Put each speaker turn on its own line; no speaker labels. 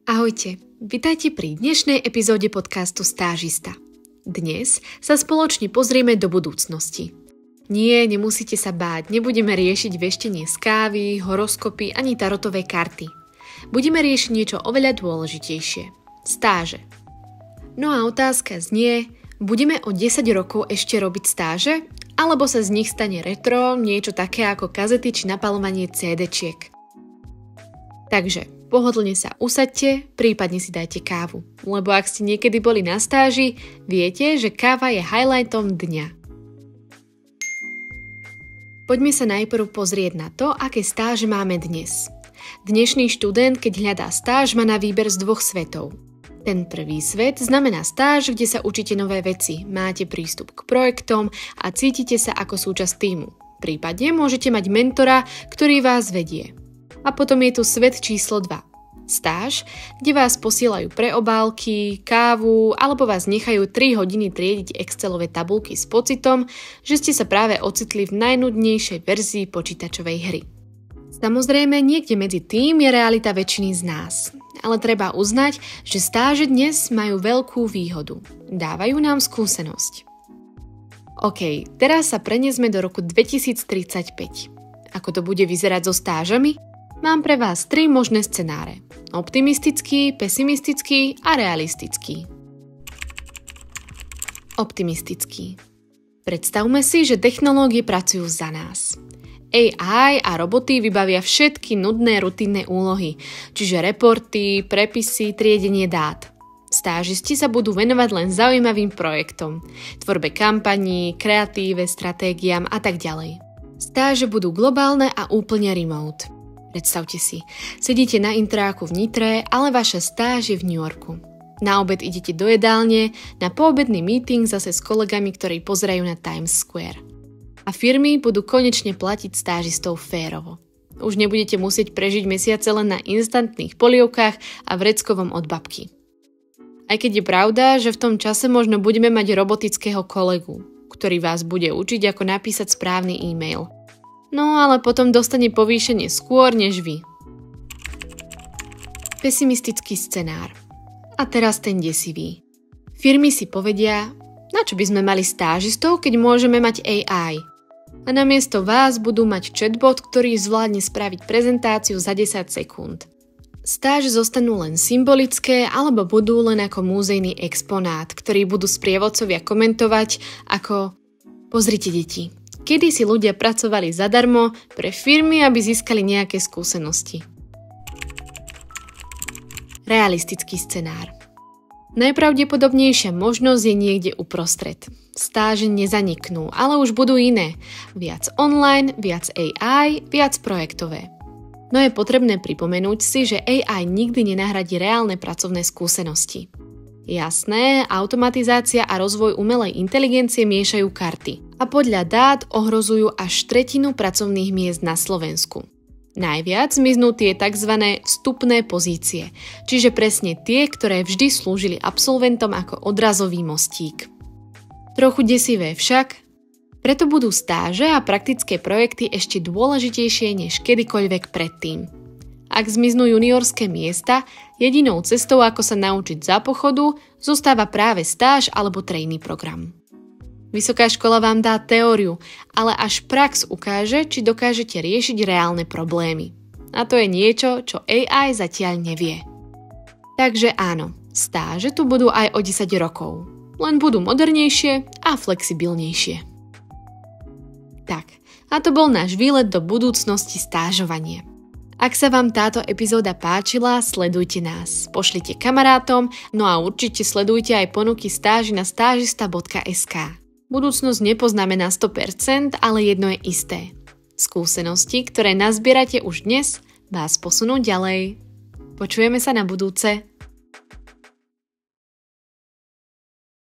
Ahojte, vitajte pri dnešnej epizóde podcastu Stážista. Dnes sa spoločne pozrieme do budúcnosti. Nie, nemusíte sa báť, nebudeme riešiť veštenie z kávy, horoskopy ani tarotové karty. Budeme riešiť niečo oveľa dôležitejšie. Stáže. No a otázka znie, budeme o 10 rokov ešte robiť stáže? Alebo sa z nich stane retro, niečo také ako kazety či napaľovanie CD-čiek? Takže pohodlne sa usaďte, prípadne si dajte kávu. Lebo ak ste niekedy boli na stáži, viete, že káva je highlightom dňa. Poďme sa najprv pozrieť na to, aké stáže máme dnes. Dnešný študent, keď hľadá stáž, má na výber z dvoch svetov. Ten prvý svet znamená stáž, kde sa učíte nové veci, máte prístup k projektom a cítite sa ako súčasť tímu. Prípadne môžete mať mentora, ktorý vás vedie. A potom je tu svet číslo 2. Stáž, kde vás posielajú pre obálky, kávu alebo vás nechajú 3 hodiny triediť Excelové tabulky s pocitom, že ste sa práve ocitli v najnudnejšej verzii počítačovej hry. Samozrejme, niekde medzi tým je realita väčšiny z nás. Ale treba uznať, že stáže dnes majú veľkú výhodu. Dávajú nám skúsenosť. OK, teraz sa preniesme do roku 2035. Ako to bude vyzerať so stážami? Mám pre vás 3 možné scenáre. Optimistický, pesimistický a realistický. Optimistický. Predstavme si, že technológie pracujú za nás. AI a roboty vybavia všetky nudné rutinné úlohy, čiže reporty, prepisy, triedenie dát. Stážisti sa budú venovať len zaujímavým projektom, tvorbe kampaní, kreatíve, stratégiám a tak ďalej. Stáže budú globálne a úplne remote. Predstavte si, sedíte na intráku v Nitre, ale vaša stáž je v New Yorku. Na obed idete do jedálne, na poobedný meeting zase s kolegami, ktorí pozerajú na Times Square. A firmy budú konečne platiť stážistov férovo. Už nebudete musieť prežiť mesiace len na instantných polievkách a vreckovom od babky. Aj keď je pravda, že v tom čase možno budeme mať robotického kolegu, ktorý vás bude učiť, ako napísať správny e-mail. No ale potom dostane povýšenie skôr než vy. Pesimistický scenár. A teraz ten desivý. Firmy si povedia, na čo by sme mali stážistov, keď môžeme mať AI? A namiesto vás budú mať chatbot, ktorý zvládne spraviť prezentáciu za 10 sekúnd. Stáže zostanú len symbolické alebo budú len ako múzejný exponát, ktorý budú sprievodcovia komentovať ako pozrite deti. Kedy si ľudia pracovali zadarmo pre firmy, aby získali nejaké skúsenosti. Realistický scenár. Najpravdepodobnejšia možnosť je niekde uprostred. Stáže nezaniknú, ale už budú iné. Viac online, viac AI, viac projektové. No je potrebné pripomenúť si, že AI nikdy nenahradí reálne pracovné skúsenosti. Jasné, automatizácia a rozvoj umelej inteligencie miešajú karty a podľa dát ohrozujú až 1/3 pracovných miest na Slovensku. Najviac zmiznú tie tzv. Vstupné pozície, čiže presne tie, ktoré vždy slúžili absolventom ako odrazový mostík. Trochu desivé však, preto budú stáže a praktické projekty ešte dôležitejšie než kedykoľvek predtým. Ak zmiznú juniorské miesta, jedinou cestou, ako sa naučiť za pochodu, zostáva práve stáž alebo trainee program. Vysoká škola vám dá teóriu, ale až prax ukáže, či dokážete riešiť reálne problémy. A to je niečo, čo AI zatiaľ nevie. Takže áno, stáže tu budú aj o 10 rokov. Len budú modernejšie a flexibilnejšie. Tak, a to bol náš výlet do budúcnosti stážovania. Ak sa vám táto epizóda páčila, sledujte nás, pošlite kamarátom, no a určite sledujte aj ponuky stáži na stážista.sk. Budúcnosť nepoznáme na 100%, ale jedno je isté. Skúsenosti, ktoré nazbierate už dnes, vás posunú ďalej. Počujeme sa na budúce.